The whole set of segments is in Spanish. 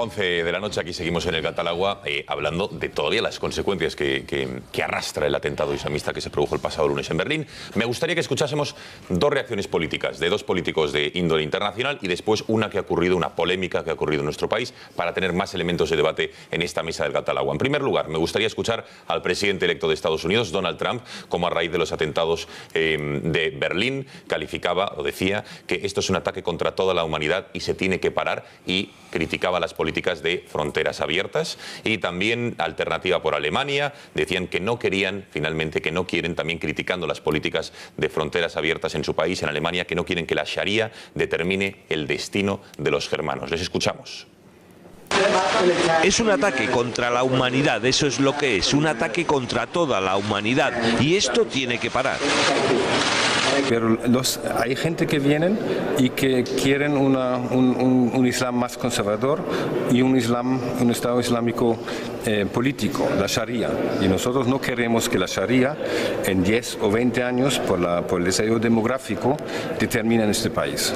11 de la noche, aquí seguimos en el Gatalagua hablando de todavía las consecuencias que arrastra el atentado islamista que se produjo el pasado lunes en Berlín. Me gustaría que escuchásemos dos reacciones políticas de dos políticos de índole internacional y después una polémica que ha ocurrido en nuestro país para tener más elementos de debate en esta mesa del Gatalagua. En primer lugar, me gustaría escuchar al presidente electo de Estados Unidos, Donald Trump, como a raíz de los atentados de Berlín calificaba o decía que esto es un ataque contra toda la humanidad y se tiene que parar, y criticaba las políticas de fronteras abiertas. Y también alternativa por Alemania, decían que no querían, finalmente, que no quieren, también criticando las políticas de fronteras abiertas en su país, en Alemania, que no quieren que la Sharia determine el destino de los germanos. Les escuchamos. Es un ataque contra la humanidad, eso es lo que es, un ataque contra toda la humanidad, y esto tiene que parar. Pero hay gente que vienen y que quieren un Islam más conservador y un Estado islámico político, la Sharia. Y nosotros no queremos que la Sharia en 10 o 20 años, por el desarrollo demográfico, determine en este país.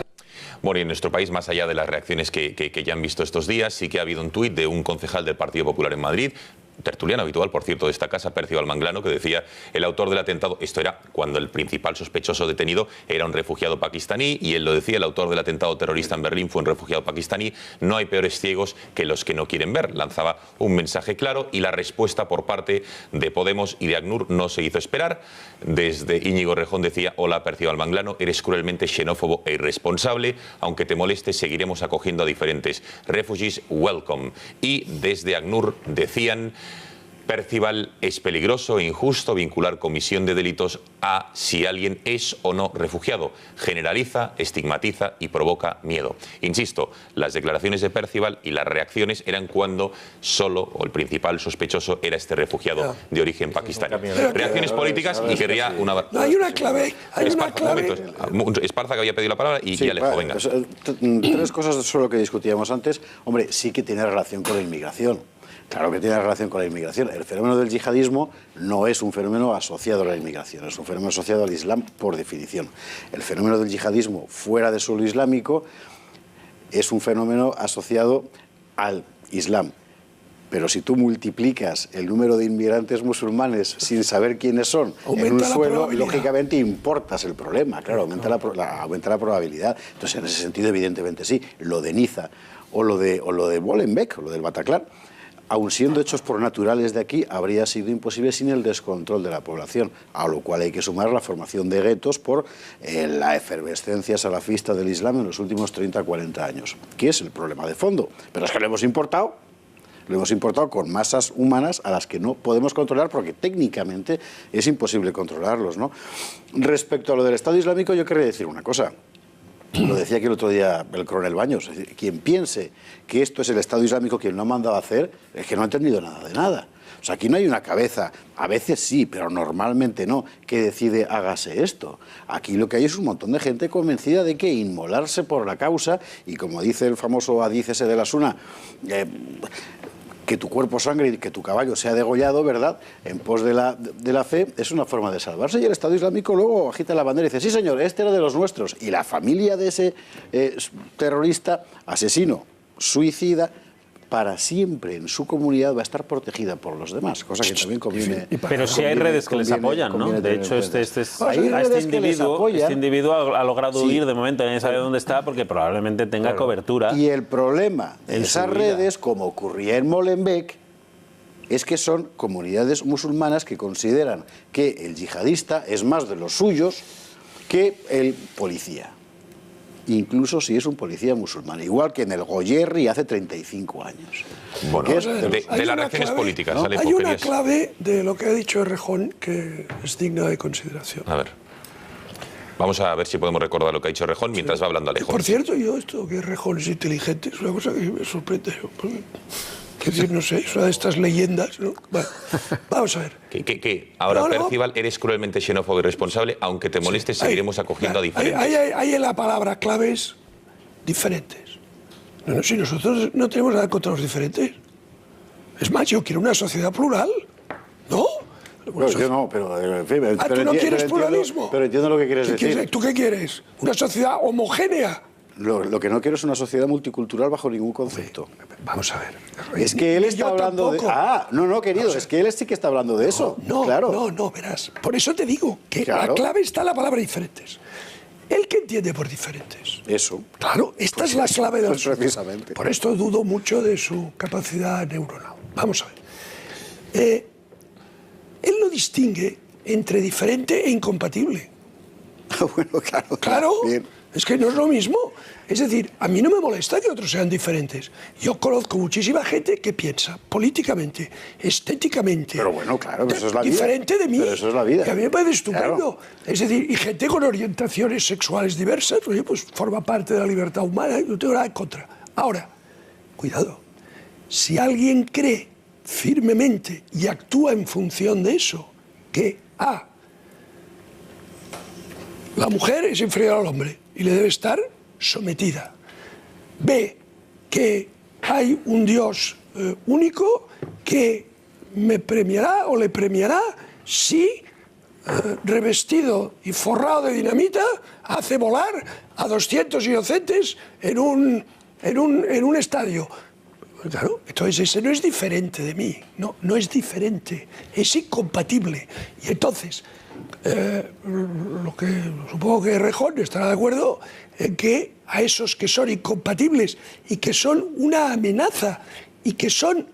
Bueno, y en nuestro país, más allá de las reacciones que ya han visto estos días, sí que ha habido un tuit de un concejal del Partido Popular en Madrid, tertuliano habitual, por cierto, de esta casa, Percival Manglano, que decía: el autor del atentado, esto era cuando el principal sospechoso detenido era un refugiado pakistaní, y él lo decía, el autor del atentado terrorista en Berlín fue un refugiado pakistaní, no hay peores ciegos que los que no quieren ver. Lanzaba un mensaje claro, y la respuesta por parte de Podemos y de ACNUR no se hizo esperar. Desde Íñigo Rejón decía: hola, Percival Manglano, eres cruelmente xenófobo e irresponsable, aunque te moleste, seguiremos acogiendo a diferentes. Refugees welcome. Y desde ACNUR decían: Percival, es peligroso e injusto vincular comisión de delitos a si alguien es o no refugiado. Generaliza, estigmatiza y provoca miedo. Insisto, las declaraciones de Percival y las reacciones eran cuando solo, o el principal sospechoso, era este refugiado de origen pakistaní. Reacciones políticas, y querría una... No, hay una clave, Esparza, que había pedido la palabra, y Alejo, venga. Pues, tres cosas sobre lo que discutíamos antes. Hombre, sí que tiene relación con la inmigración. Claro que tiene relación con la inmigración. El fenómeno del yihadismo no es un fenómeno asociado a la inmigración, es un fenómeno asociado al Islam por definición. El fenómeno del yihadismo fuera de suelo islámico es un fenómeno asociado al Islam. Pero si tú multiplicas el número de inmigrantes musulmanes sin saber quiénes son en un suelo, lógicamente importas el problema, claro, aumenta la probabilidad. Entonces, en ese sentido, evidentemente sí. Lo de Niza o lo de Molenbeek, o lo del Bataclan, aun siendo hechos por naturales de aquí, habría sido imposible sin el descontrol de la población, a lo cual hay que sumar la formación de guetos por la efervescencia salafista del Islam en los últimos 30-40 años, que es el problema de fondo. Pero es que lo hemos importado con masas humanas a las que no podemos controlar, porque técnicamente es imposible controlarlos, ¿no? Respecto a lo del Estado Islámico, yo querría decir una cosa. Lo decía aquí el otro día el coronel Baños. Es decir, quien piense que esto es el Estado Islámico quien lo ha mandado a hacer, es que no ha entendido nada de nada. O sea, aquí no hay una cabeza, a veces sí, pero normalmente no, que decide hágase esto. Aquí lo que hay es un montón de gente convencida de que inmolarse por la causa, y como dice el famoso hadiz ese de la Suna, que tu cuerpo sangre y que tu caballo sea degollado, ¿verdad?, en pos de la fe, es una forma de salvarse. Y el Estado Islámico luego agita la bandera y dice: sí, señor, este era de los nuestros. Y la familia de ese terrorista, asesino, suicida, para siempre en su comunidad va a estar protegida por los demás, cosa que también conviene. Pero sí hay redes que les apoyan, ¿no? De hecho, este individuo ha logrado huir de momento, nadie sabe dónde está, porque probablemente tenga cobertura. Y el problema de esas redes, como ocurría en Molenbeek, es que son comunidades musulmanas que consideran que el yihadista es más de los suyos que el policía. Incluso si es un policía musulmán, igual que en el Goyerri hace 35 años. Bueno, de las reacciones políticas, ¿no? Hay una clave de lo que ha dicho Rejón que es digna de consideración. A ver. Vamos a ver si podemos recordar lo que ha dicho Rejón mientras va hablando Alejo. Por cierto, esto que Rejón es inteligente es una cosa que me sorprende. Es decir, no sé, es una de estas leyendas, ¿no? Bueno, vamos a ver. Ahora, Percival, eres cruelmente xenófobo y irresponsable, aunque te molestes, seguiremos acogiendo a diferentes. Hay en la palabra claves diferentes. No, si nosotros no tenemos nada contra los diferentes. Es más, yo quiero una sociedad plural, ¿no? Bueno, yo no, pero en fin, ¿tú no quieres pluralismo? Pero entiendo lo que quieres decir. ¿Tú qué quieres? ¿Una sociedad homogénea? Lo que no quiero es una sociedad multicultural bajo ningún concepto. Vamos a ver. Es que él está Yo hablando tampoco. no, querido, es que él sí que está hablando de eso. No, claro. no, verás. Por eso te digo que Claro. la clave está en la palabra diferentes. ¿El que entiende por diferentes? Eso. Claro, esta es la clave del asunto. Precisamente. Por esto dudo mucho de su capacidad neuronal. Vamos a ver. Él no distingue entre diferente e incompatible. Bueno, claro. Claro, Bien. es que no es lo mismo. Es decir, a mí no me molesta que otros sean diferentes. Yo conozco muchísima gente que piensa políticamente, estéticamente. Pero bueno, claro, pero eso es la vida. Diferente de mí. Pero eso es la vida. Y a mí me parece estupendo. Claro. Es decir, y gente con orientaciones sexuales diversas, oye, pues forma parte de la libertad humana, no tengo nada en contra. Ahora, cuidado. Si alguien cree firmemente y actúa en función de eso, que la mujer es inferior al hombre y le debe estar sometida. B, que hay un Dios único que me premiará o le premiará si, revestido y forrado de dinamita, hace volar a 200 inocentes en un estadio. Claro, entonces ese no es diferente de mí, no es diferente, es incompatible. Y entonces, supongo que Rejón estará de acuerdo en que a esos que son incompatibles y que son una amenaza y que son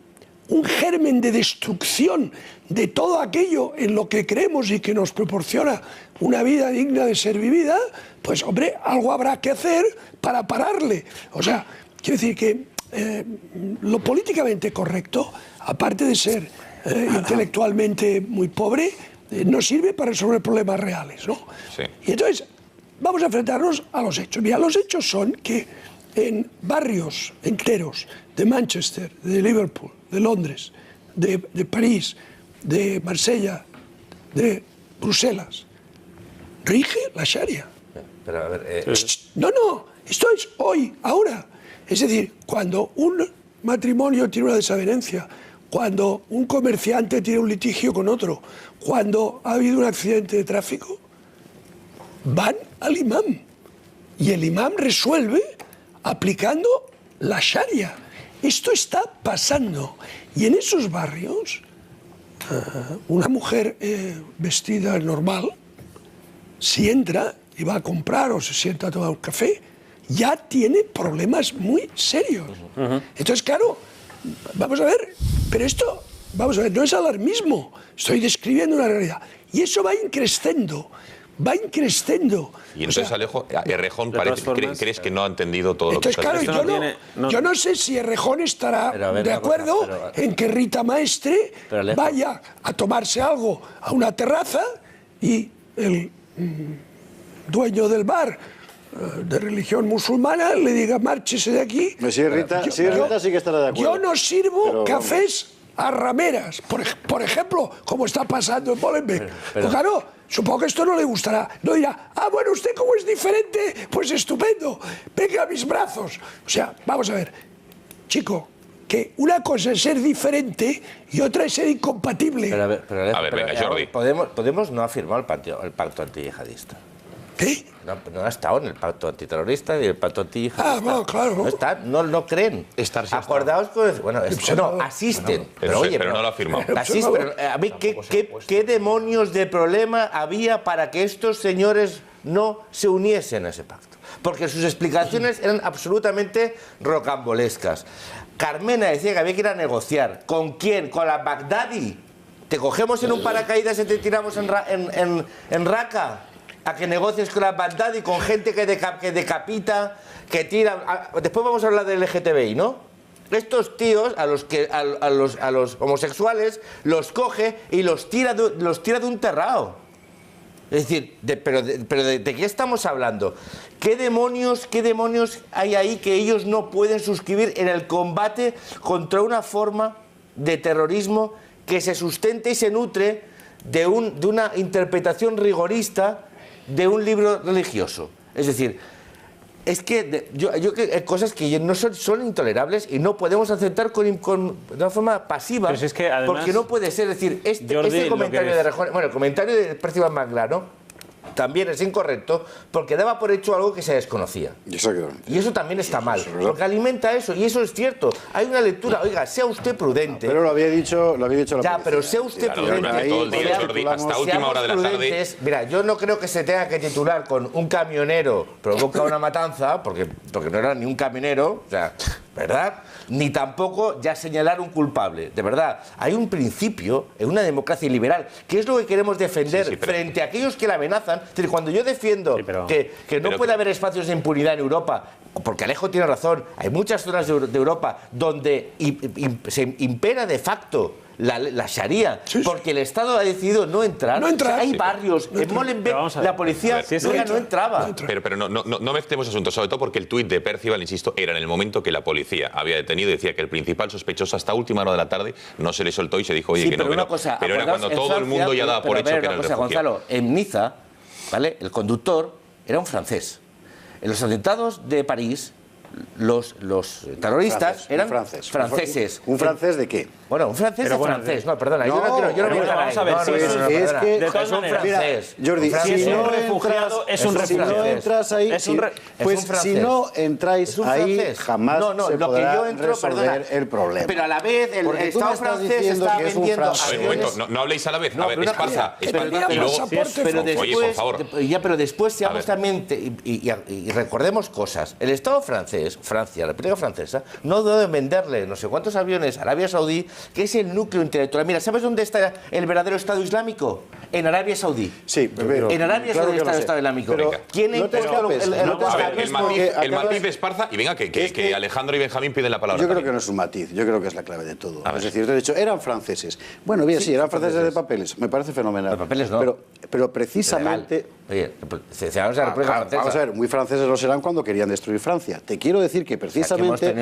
un germen de destrucción de todo aquello en lo que creemos y que nos proporciona una vida digna de ser vivida, pues hombre, algo habrá que hacer para pararle. O sea, quiero decir que lo políticamente correcto, aparte de ser intelectualmente muy pobre, no sirve para resolver problemas reales, ¿no? Sí. Y entonces, vamos a enfrentarnos a los hechos. Mira, los hechos son que en barrios enteros de Manchester, de Liverpool, de Londres, de París, de Marsella, de Bruselas, rige la Sharia. Pero a ver, No, esto es hoy, ahora. Es decir, cuando un matrimonio tiene una desavenencia, cuando un comerciante tiene un litigio con otro, cuando ha habido un accidente de tráfico, van al imam. Y el imam resuelve aplicando la Sharia. Esto está pasando. Y en esos barrios, una mujer vestida normal, si entra y va a comprar o se sienta a tomar un café, ya tiene problemas muy serios. Entonces, claro, vamos a ver, pero esto, vamos a ver, no es alarmismo, estoy describiendo una realidad. Y eso va increciendo. Y entonces, Alejo, Errejón crees que no ha entendido todo lo que está diciendo. no, Yo no sé si Errejón estará de acuerdo en que Rita Maestre vaya a tomarse algo a una terraza y el dueño del bar de religión musulmana le diga márchese de aquí. Si Rita sí que estará de acuerdo. Yo no sirvo cafés a rameras, por ejemplo, como está pasando en Molenbeek. Pues claro, supongo que esto no le gustará. No dirá, bueno, usted como es diferente, pues estupendo, venga a mis brazos. O sea, vamos a ver, chico, que una cosa es ser diferente y otra es ser incompatible. a ver, venga, Jordi. Podemos no ha firmado el pacto antiyihadista. ¿Qué? No ha estado en el pacto antiterrorista y el pacto antiyihadista. Bueno, claro. No está, no creen. Acordaos con... Bueno, asisten. Pero no lo ha firmado. Asisten, pero a mí, ¿qué demonios de problema había para que estos señores no se uniesen a ese pacto? Porque sus explicaciones eran absolutamente rocambolescas. Carmena decía que había que ir a negociar. ¿Con quién? ¿Con la Baghdadi? ¿Te cogemos en un paracaídas y te tiramos en Raqqa? A que negocies con la Baghdadi, con gente que decapita, que tira... Después vamos a hablar del LGTBI, ¿no? Estos tíos, a los homosexuales, los coge y los tira de un terrao. Es decir, pero ¿de qué estamos hablando? ¿Qué demonios hay ahí que ellos no pueden suscribir en el combate contra una forma de terrorismo que se sustenta y se nutre de una interpretación rigorista de un libro religioso? Es decir, es que hay cosas que no son intolerables y no podemos aceptar de una forma pasiva, pues es que además, porque no puede ser. Es decir, Jordi, este comentario de Rejón, bueno, el comentario de Percival Manglano, también es incorrecto porque daba por hecho algo que se desconocía. Exactamente. Y eso también está mal, porque alimenta eso, y eso es cierto. Hay una lectura, oiga, sea usted prudente. Pero lo había dicho la Ya, pero sea usted prudente. Todo el día, Jordi, hasta última hora de la tarde. Mira, yo no creo que se tenga que titular con un camionero provoca una matanza, porque no era ni un camionero, o sea, ¿verdad? Ni tampoco ya señalar un culpable. De verdad, hay un principio en una democracia liberal, que es lo que queremos defender frente a aquellos que la amenazan. Es decir, cuando yo defiendo que no puede haber espacios de impunidad en Europa, porque Alejo tiene razón, hay muchas zonas de Europa donde se impera de facto la Sharia, porque el Estado ha decidido no entrar. No entrar. O sea, hay barrios. En Molenbeek la policía no entraba. Pero no mezclemos asuntos, sobre todo porque el tuit de Percival, insisto, era en el momento que la policía había detenido y decía que el principal sospechoso hasta última hora de la tarde no se le soltó y se dijo, oye, que no, pero era cuando todo el mundo ya daba por hecho que era el refugiado. Gonzalo, en Niza, ¿vale? El conductor era un francés. En los atentados de París, los terroristas eran franceses. ¿Un francés de qué? Bueno, un francés es francés. No, perdona, yo no me quiero vamos a ver, es que de todas maneras, francés. Jordi, si no refugiado, es un refugiado. Si no entras ahí, pues si no entráis ahí, jamás se podrá resolver el problema. Pero a la vez, el Estado francés está vendiendo... A ver, un momento, no habléis a la vez. A ver, Esparza. Pero después seamos también... Y recordemos cosas. El Estado francés, Francia, la República Francesa, no debe venderle no sé cuántos aviones a Arabia Saudí, que es el núcleo intelectual. Mira, ¿sabes dónde está el verdadero Estado Islámico? En Arabia Saudí. Sí, en Arabia Saudí está el Estado Islámico. ¿Quién impuesto el matiz de Esparza? Y venga, que Alejandro y Benjamín piden la palabra. Yo creo que no es un matiz, yo creo que es la clave de todo. Es decir, de hecho, eran franceses. Bueno, bien, sí, eran franceses de papeles. Me parece fenomenal. De papeles no. Pero precisamente... Oye, vamos a ver, muy franceses lo serán cuando querían destruir Francia. Te quiero decir que precisamente...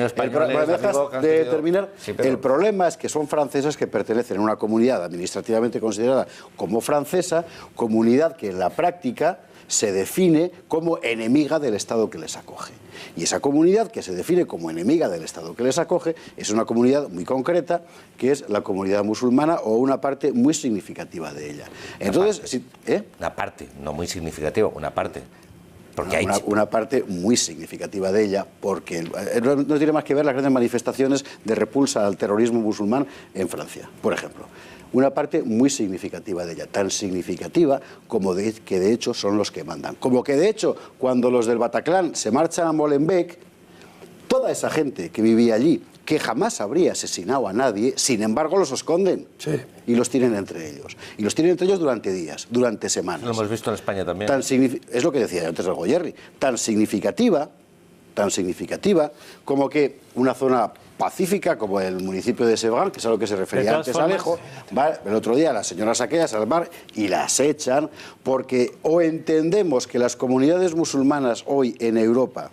El problema es que son franceses que pertenecen a una comunidad administrativamente considerada como francesa, comunidad que en la práctica se define como enemiga del Estado que les acoge. Y esa comunidad que se define como enemiga del Estado que les acoge es una comunidad muy concreta, que es la comunidad musulmana o una parte muy significativa de ella. Entonces, una parte, no muy significativa, una parte. Porque hay una parte muy significativa de ella, porque no tiene más que ver las grandes manifestaciones de repulsa al terrorismo musulmán en Francia, por ejemplo. Una parte muy significativa de ella, tan significativa como que de hecho son los que mandan. Como que de hecho, cuando los del Bataclan se marchan a Molenbeek, toda esa gente que vivía allí, que jamás habría asesinado a nadie, sin embargo los esconden y los tienen entre ellos. Y los tienen entre ellos durante días, durante semanas. Lo hemos visto en España también. Es lo que decía antes el Goyerri, tan significativa como que una zona pacífica como el municipio de Sevran, que es a lo que se refería antes Alejo, va el otro día las señoras aquellas al mar y las echan, porque o entendemos que las comunidades musulmanas hoy en Europa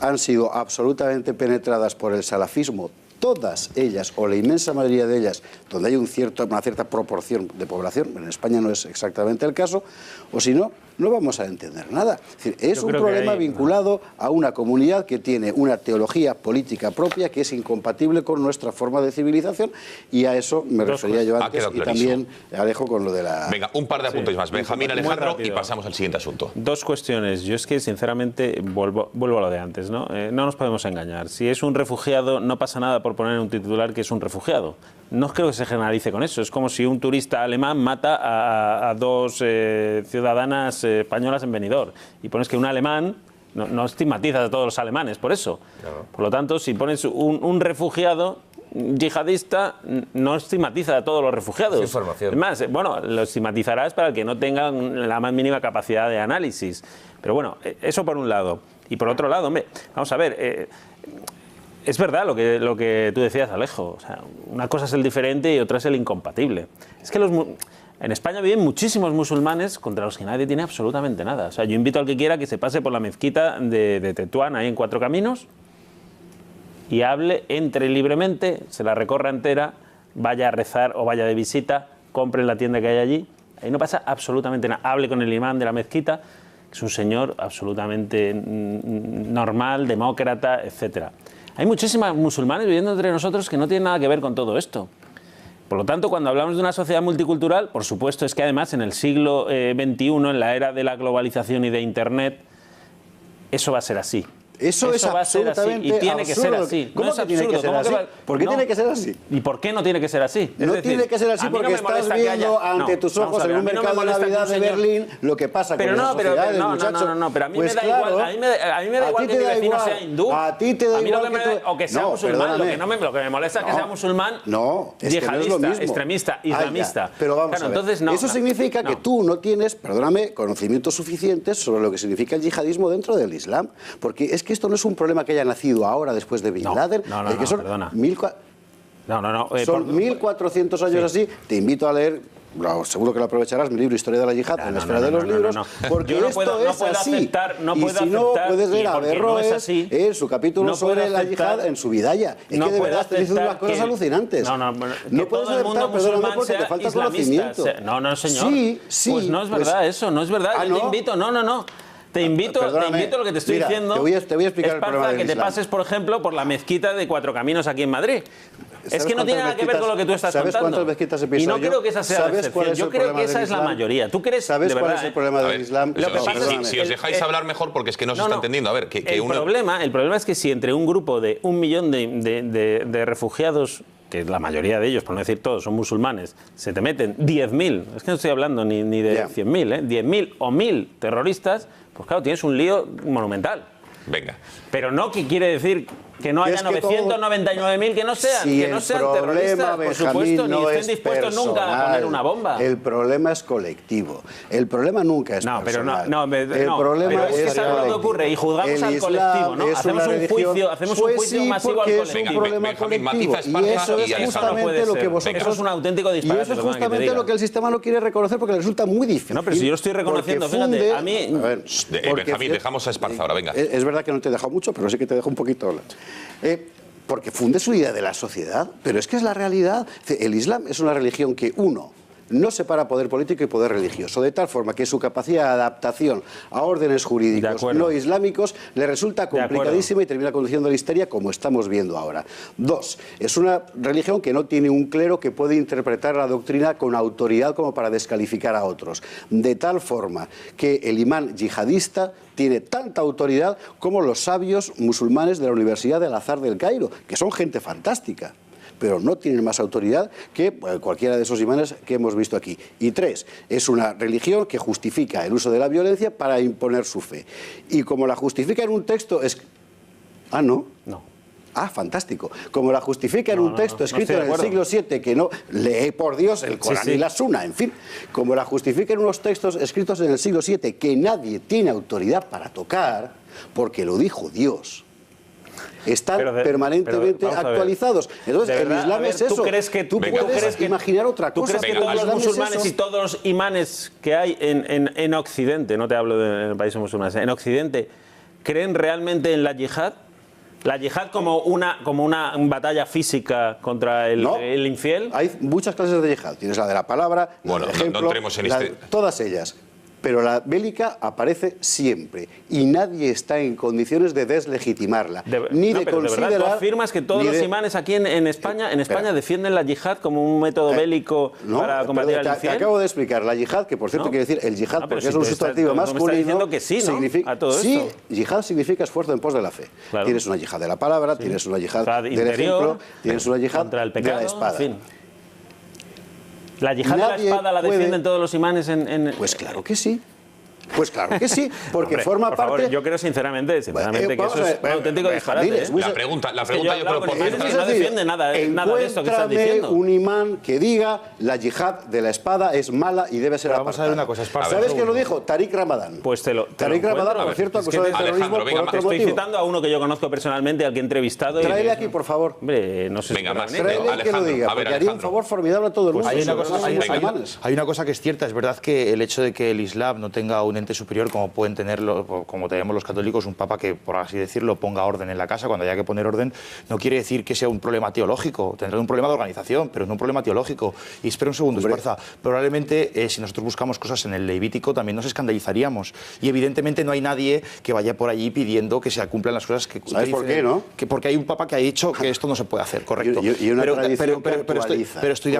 han sido absolutamente penetradas por el salafismo, todas ellas, o la inmensa mayoría de ellas, donde hay una cierta proporción de población, en España no es exactamente el caso, o si no, no vamos a entender nada. Es decir, es un problema vinculado a una comunidad que tiene una teología política propia que es incompatible con nuestra forma de civilización, y a eso me refería yo antes, y también Alejo con lo de la... Venga, un par de apuntes más. Benjamín, Alejandro, y pasamos al siguiente asunto. Dos cuestiones. Yo es que, sinceramente, vuelvo a lo de antes, ¿no? No nos podemos engañar. Si es un refugiado, no pasa nada por poner en un titular que es un refugiado. No creo que se generalice con eso. Es como si un turista alemán mata a dos ciudadanas españolas en Benidorm y pones que un alemán no estigmatizas a todos los alemanes por eso. Claro. Por lo tanto, si pones un refugiado yihadista, no estigmatiza a todos los refugiados. Es más, bueno, lo estigmatizarás para el que no tenga la más mínima capacidad de análisis. Pero bueno, eso por un lado. Y por otro lado, hombre, vamos a ver... Es verdad lo que tú decías, Alejo. O sea, una cosa es el diferente y otra es el incompatible. Es que en España viven muchísimos musulmanes contra los que nadie tiene absolutamente nada. O sea, yo invito al que quiera que se pase por la mezquita de Tetuán, ahí en Cuatro Caminos, y entre libremente, se la recorra entera, vaya a rezar o vaya de visita, compre en la tienda que hay allí. Ahí no pasa absolutamente nada. Hable con el imán de la mezquita, que es un señor absolutamente normal, demócrata, etcétera. Hay muchísimos musulmanes viviendo entre nosotros que no tienen nada que ver con todo esto. Por lo tanto, cuando hablamos de una sociedad multicultural, por supuesto es que además en el siglo XXI, en la era de la globalización y de Internet, eso va a ser así. Eso es va a ser así absolutamente y tiene que ser absurdo. así. ¿Cómo No es que tiene que absurdo? ser ¿Cómo así? que va- ¿Por qué No. tiene que ser así? ¿Y por qué no tiene que ser así? No tiene que ser así a mí no porque me estás molesta que viendo haya- ante no, tus vamos ojos a ver, en un a mí no me mercado de molesta que Navidad un de señor- Berlín lo que pasa Pero con no, las pero sociedades, no, muchacho. pero a mí Pues me da claro, igual, a mí me da a igual ti que te mi da vecino igual, sea hindú. a ti te da a mí igual lo que me que da, tú- o que sea No, musulmán, perdóname. lo que me molesta es que sea musulmán, No, es que no es yihadista, lo mismo. extremista, Ya. islamista. Pero vamos Claro, a ver. entonces no, Eso no, significa que no. tú no tienes, perdóname, conocimientos suficientes sobre lo que significa el yihadismo dentro del Islam. Porque es que esto no es un problema que haya nacido ahora después de Bin No, Laden. no, que son perdona. 1400 años así. Te invito a leer, seguro que lo aprovecharás, mi libro Historia de la Yihad, en la esfera de los libros, porque Yo no esto puedo es así. aceptar, no y puedo si no, aceptar, puedes leer y a porque no Averroes es así, en su capítulo no puedo sobre la aceptar- yihad en su Bidaya. Es no que de puedo verdad te dicen unas aceptar cosas que- alucinantes. No puedes todo el mundo aceptar, perdóname, musulmán porque te sea falta islamista. conocimiento. No, señor. Sí, sí. Pues no es verdad eso, no es verdad. Ah, Yo te ¿no? invito, no. Te invito, Perdóname. lo que te estoy Mira, diciendo. te voy a explicar es el problema para del que te Islam. pases, por ejemplo, por la mezquita de Cuatro Caminos aquí en Madrid. Es ¿Sabes que no tiene cuántas nada que ver con lo que tú estás ¿Sabes contando. cuántas mezquitas he Y pisado no yo? creo que esa sea la ¿Sabes cuál excepción. es Yo el creo que problema esa del es la Islam? mayoría. ¿Tú crees, ¿Sabes de cuál verdad, es el problema A del ver, Islam? lo que pasa es que- si os dejáis hablar mejor, porque es que no se está entendiendo. A ver, que el problema es que si entre un grupo de 1 millón de refugiados, que la mayoría de ellos, por no decir todos, son musulmanes, se te meten 10.000, es que no estoy hablando ni de Ya. 100.000, 10.000 o 1.000 terroristas, pues claro, tienes un lío monumental. Venga. Pero no que quiere decir que no Que haya es que 999.000 que no sean, Si que no el sean problema, terroristas, por Benjamín, supuesto, ni no estén es dispuestos nunca a personal. poner una bomba. El problema es colectivo. El problema nunca es No, pero personal. no, el problema pero es que sabes lo que ocurre y juzgamos el al Islam colectivo, ¿no? es Hacemos una un religión. juicio, Pues masivo sí, al porque es colectivo. un problema Benjamín, colectivo. matiza Y Esparza eso y es Alejandro. justamente puede lo que ser. vosotros... Eso es un auténtico Y disparate, eso es perdona que te justamente diga. lo que el sistema no quiere reconocer porque le resulta muy difícil. No, pero si yo lo estoy reconociendo, porque fíjate, funde- a mí- ver, porque- Benjamín, dejamos a Esparza ahora, venga. Es verdad que no te he dejado mucho, pero sí que te dejo un poquito hablar. Porque funde su idea de la sociedad, pero es que es la realidad. El Islam es una religión que, uno, no separa poder político y poder religioso, de tal forma que su capacidad de adaptación a órdenes De jurídicos acuerdo. no islámicos le resulta acuerdo. complicadísima y termina conduciendo a la histeria como estamos viendo ahora. Dos, es una religión que no tiene un clero que puede interpretar la doctrina con autoridad como para descalificar a otros, de tal forma que el imán yihadista tiene tanta autoridad como los sabios musulmanes de la Universidad de Al-Azhar del Cairo, que son gente fantástica, pero no tienen más autoridad que cualquiera de esos imanes que hemos visto aquí. Y tres, es una religión que justifica el uso de la violencia para imponer su fe. Y como la justifica en un texto... Ah, ¿no? No. Ah, fantástico. Como la justifica en un texto escrito estoy de en el acuerdo. siglo VII, que no lee por Dios el Corán sí. y la Sunna, en fin. Como la justifica en unos textos escritos en el siglo VII que nadie tiene autoridad para tocar, porque lo dijo Dios. Están Pero permanentemente vamos a ver. actualizados. Entonces, De el verdad, Islam a ver, es eso. ¿tú crees que tú Venga, puedes crees que- imaginar otra ¿Tú cosa? crees que pero todos el los Islam es musulmanes eso. y todos los imanes que hay en Occidente, no te hablo de países musulmanes, en Occidente, creen realmente en la yihad? ¿La yihad como una batalla física contra No. el infiel? Hay muchas clases de yihad. Tienes la de la palabra, la Bueno, del no ejemplo, entremos en la- este- todas ellas. Pero la bélica aparece siempre y nadie está en condiciones de deslegitimarla, ni No, de pero considerar... de verdad, ¿tú afirmas que todos ni los de- imanes aquí en España Espera. defienden la yihad como un método bélico No, para combatir perdón, al te infiel? acabo de explicar. La yihad, que por cierto ¿No? quiere decir el yihad, Ah, pero porque si es un te sustantivo tú me estás masculino. diciendo que sí, ¿no? significa, A todo sí, esto. yihad significa esfuerzo en pos de la fe. Claro. Tienes una yihad de la palabra, tienes una yihad Yihad del interior, ejemplo, tienes una yihad contra el de pecado, la espada. en fin. ¿La yihad de la Nadie espada la puede- defienden todos los imanes en...? Pues claro que sí. Pues claro que sí, porque Hombre, forma por parte... favor, yo creo sinceramente que vamos eso a es ver, un auténtico Benjamín, disparate. es muy La sen- pregunta Es yo que yo creo he hablado por con más imanes Es que no sencillo. defiende nada de esto que estás Encuéntrame diciendo. un imán que diga la yihad de la espada es mala y debe ser Pero vamos a ver apartada. una cosa, Esparza, ¿Sabes un quién lo segundo. dijo? Tariq Ramadan. Pues te lo Tariq Ramadan, encuentro. por cierto, Es que acusado de te- terrorismo Alejandro, venga, por más. otro Estoy motivo. citando a uno que yo conozco personalmente, al que he entrevistado. Tráele aquí, por favor. Hombre, no sé Venga, si más. podrá venir. Tráele que lo Alejandro, diga, a ver, porque haría un Alejandro. favor formidable a todo el mundo. Hay una, sobre cosa, todo a los venga. musulmanes. hay una cosa que es cierta, es verdad que el hecho de que el Islam no tenga un ente superior como pueden tenerlo, como tenemos los católicos, un papa que, por así decirlo, ponga orden en la casa cuando haya que poner orden, no quiere decir que sea un problema teológico, tendrá un problema de organización, pero no un problema teológico. Y espera un segundo, Esparza, probablemente si nosotros buscamos cosas en el Levítico también nos escandalizaríamos. Y evidentemente no hay nadie que vaya por allí pidiendo que se cumplan las cosas que... ¿Sabes por qué, no? Que porque hay un papa que ha dicho que esto no se puede hacer, correcto. Pero estoy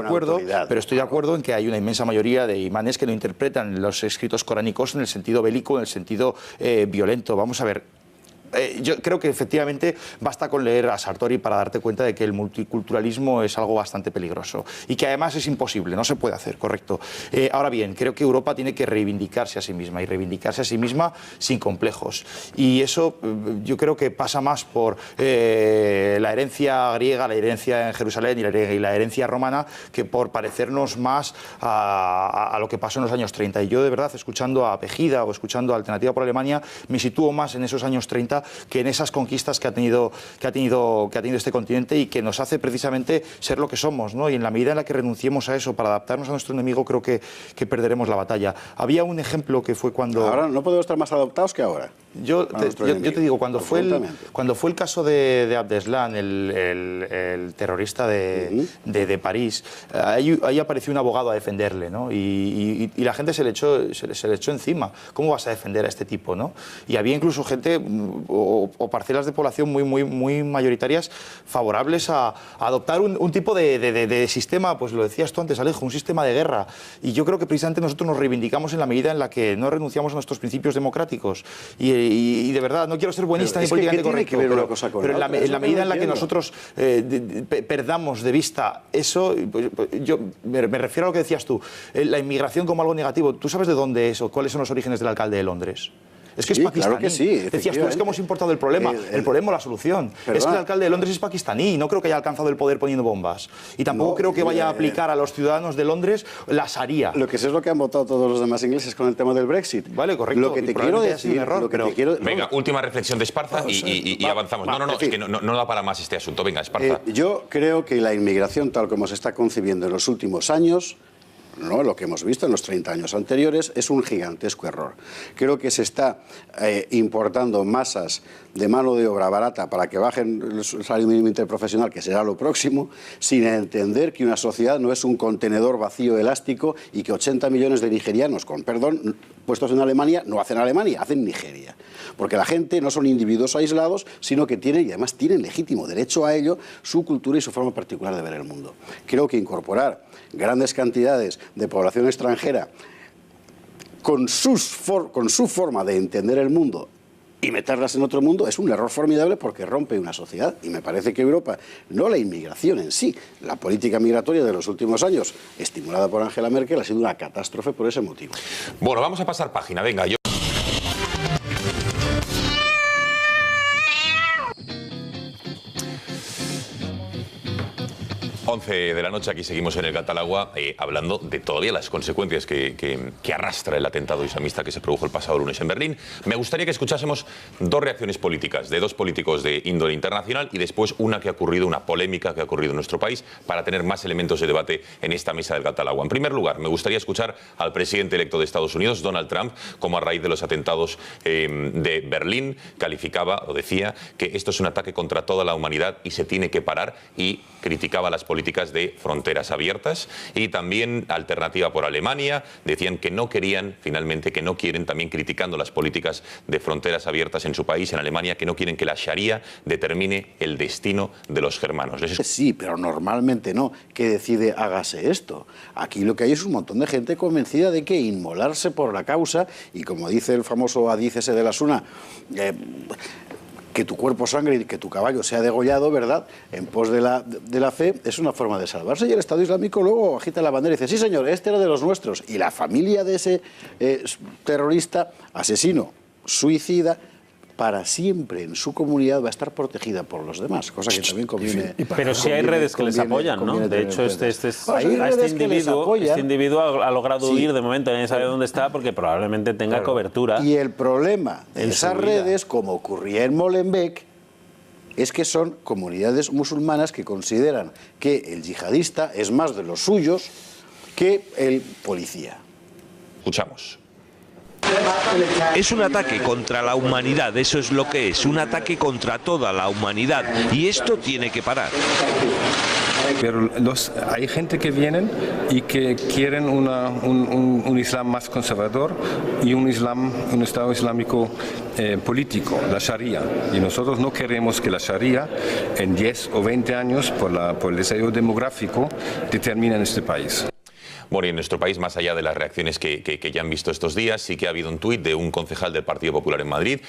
de acuerdo en que hay una inmensa mayoría de imanes que no interpretan los escritos coránicos en el sentido bélico, en el sentido violento. Vamos a ver. Yo creo que efectivamente basta con leer a Sartori para darte cuenta de que el multiculturalismo es algo bastante peligroso y que además es imposible, no se puede hacer, correcto. Ahora bien, creo que Europa tiene que reivindicarse a sí misma y reivindicarse a sí misma sin complejos. Y eso yo creo que pasa más por la herencia griega, la herencia en Jerusalén y la herencia romana que por parecernos más a lo que pasó en los años 30. Y yo de verdad, escuchando a Pejida o escuchando a Alternativa por Alemania, me sitúo más en esos años 30 que en esas conquistas que ha tenido este continente y que nos hace precisamente ser lo que somos, ¿no? Y en la medida en la que renunciemos a eso para adaptarnos a nuestro enemigo, creo que perderemos la batalla. Había un ejemplo que fue cuando... Ahora no podemos estar más adaptados que ahora. Yo te digo, cuando fue el caso de Abdeslam, el terrorista de París, ahí apareció un abogado a defenderle, ¿no? Y la gente se le echó encima. ¿Cómo vas a defender a este tipo, no? Y había incluso gente o parcelas de población muy mayoritarias favorables a adoptar un tipo de sistema, pues lo decías tú antes, Alejo, un sistema de guerra. Y yo creo que precisamente nosotros nos reivindicamos en la medida en la que no renunciamos a nuestros principios democráticos. Y de verdad, no quiero ser buenista ni políticamente correcto, pero en la medida en la que nosotros perdamos de vista eso, yo me refiero a lo que decías tú, la inmigración como algo negativo. ¿Tú sabes de dónde es o cuáles son los orígenes del alcalde de Londres? Es que es pakistaní. Claro que sí, decías tú, es que hemos importado el problema o la solución. Es que el alcalde de Londres es pakistaní y no creo que haya alcanzado el poder poniendo bombas. Y tampoco creo que vaya a aplicar a los ciudadanos de Londres la Sharia. Lo que sé es lo que han votado todos los demás ingleses con el tema del Brexit. Vale, correcto. Lo que te quiero decir... Venga, última reflexión de Esparza y avanzamos. Es que no da para más este asunto. Venga, Esparza. Yo creo que la inmigración, tal como se está concibiendo en los últimos años, no, lo que hemos visto en los 30 años anteriores, es un gigantesco error. Creo que se está importando masas de mano de obra barata para que bajen el salario mínimo interprofesional, que será lo próximo, sin entender que una sociedad no es un contenedor vacío elástico y que 80 millones de nigerianos, con perdón, puestos en Alemania, no hacen Alemania, hacen Nigeria. Porque la gente no son individuos aislados, sino que tienen, y además tienen legítimo derecho a ello, su cultura y su forma particular de ver el mundo. Creo que incorporar grandes cantidades de población extranjera con su forma de entender el mundo y meterlas en otro mundo es un error formidable porque rompe una sociedad. Y me parece que Europa, no la inmigración en sí, la política migratoria de los últimos años, estimulada por Angela Merkel, ha sido una catástrofe por ese motivo. Bueno, vamos a pasar página. Venga, yo... 11 de la noche, aquí seguimos en el Catalagua hablando de todavía las consecuencias que arrastra el atentado islamista que se produjo el pasado lunes en Berlín. Me gustaría que escuchásemos dos reacciones políticas de dos políticos de índole internacional y después una polémica que ha ocurrido en nuestro país para tener más elementos de debate en esta mesa del Catalagua. En primer lugar, me gustaría escuchar al presidente electo de Estados Unidos, Donald Trump, como a raíz de los atentados de Berlín calificaba o decía que esto es un ataque contra toda la humanidad y se tiene que parar, y criticaba las políticas de fronteras abiertas. Y también Alternativa por Alemania decían que no querían, finalmente, que no quieren, también criticando las políticas de fronteras abiertas en su país, en Alemania, que no quieren que la Sharia determine el destino de los germanos. Sí, pero normalmente no. ¿Qué decide hágase esto? Aquí lo que hay es un montón de gente convencida de que inmolarse por la causa, y como dice el famoso hadiz ese de la Suna, que tu cuerpo sangre y que tu caballo sea degollado, ¿verdad?, en pos de la fe, es una forma de salvarse. Y el Estado Islámico luego agita la bandera y dice, sí señor, este era de los nuestros. Y la familia de ese terrorista, asesino, suicida, para siempre en su comunidad va a estar protegida por los demás, cosa que también conviene. Pero sí hay redes que les apoyan, ¿no? De hecho, este individuo ha logrado huir de momento, nadie sabe dónde está, porque probablemente tenga cobertura. Y el problema de esas redes, como ocurría en Molenbeek, es que son comunidades musulmanas que consideran que el yihadista es más de los suyos que el policía. Escuchamos. Es un ataque contra la humanidad, eso es lo que es, un ataque contra toda la humanidad. Y esto tiene que parar. Pero hay gente que vienen y que quieren un Islam más conservador y un Estado islámico político, la Sharia. Y nosotros no queremos que la Sharia en 10 o 20 años, por el desarrollo demográfico, determine en este país. Bueno, y en nuestro país, más allá de las reacciones que ya han visto estos días, sí que ha habido un tuit de un concejal del Partido Popular en Madrid,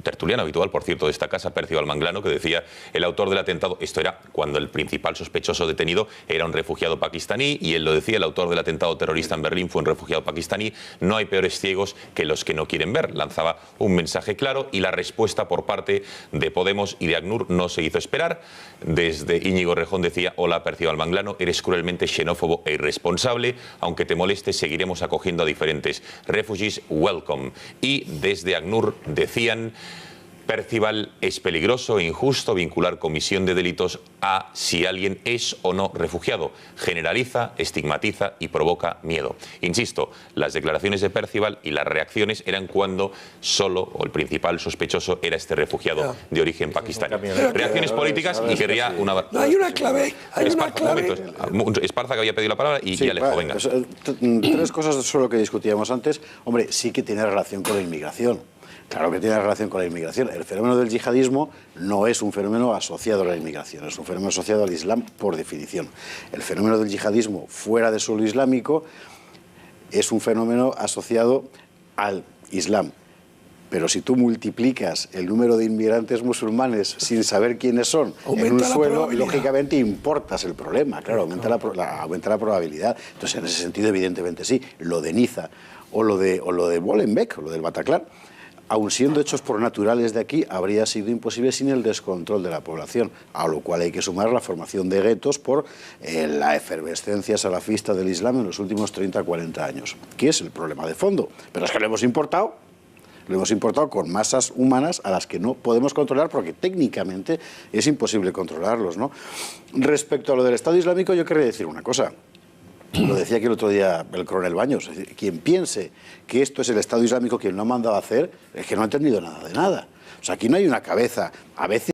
tertuliano habitual, por cierto, de esta casa, Percival Manglano, que decía: el autor del atentado, esto era cuando el principal sospechoso detenido era un refugiado pakistaní, y él lo decía, el autor del atentado terrorista en Berlín fue un refugiado pakistaní, no hay peores ciegos que los que no quieren ver. Lanzaba un mensaje claro, y la respuesta por parte de Podemos y de ACNUR no se hizo esperar. Desde Íñigo Rejón decía: hola, Percival Manglano, eres cruelmente xenófobo e irresponsable, aunque te moleste, seguiremos acogiendo a diferentes. Refugees welcome. Y desde ACNUR decían: Percival, es peligroso e injusto vincular comisión de delitos a si alguien es o no refugiado. Generaliza, estigmatiza y provoca miedo. Insisto, las declaraciones de Percival y las reacciones eran cuando solo, o el principal sospechoso, era este refugiado de origen pakistaní. Reacciones políticas, y querría una... No, hay una clave. Hay una clave. Esparza, que había pedido la palabra, y sí, Alejo, venga. Tres cosas sobre lo que discutíamos antes. Hombre, sí que tiene relación con la inmigración. Claro que tiene relación con la inmigración. El fenómeno del yihadismo no es un fenómeno asociado a la inmigración, es un fenómeno asociado al Islam por definición. El fenómeno del yihadismo fuera de suelo islámico es un fenómeno asociado al Islam. Pero si tú multiplicas el número de inmigrantes musulmanes sin saber quiénes son en un suelo, lógicamente importas el problema, claro, aumenta la probabilidad. Entonces, en ese sentido, evidentemente sí, lo de Niza o lo de Molenbeek, o lo del Bataclan, aun siendo hechos por naturales de aquí, habría sido imposible sin el descontrol de la población, a lo cual hay que sumar la formación de guetos por la efervescencia salafista del Islam en los últimos 30-40 años, que es el problema de fondo. Pero es que lo hemos importado con masas humanas a las que no podemos controlar porque técnicamente es imposible controlarlos, ¿no? Respecto a lo del Estado Islámico, yo querría decir una cosa. Lo decía aquí el otro día el coronel Baños. Es decir, quien piense que esto es el Estado Islámico quien lo ha mandado a hacer, es que no ha entendido nada de nada. O sea, aquí no hay una cabeza. A veces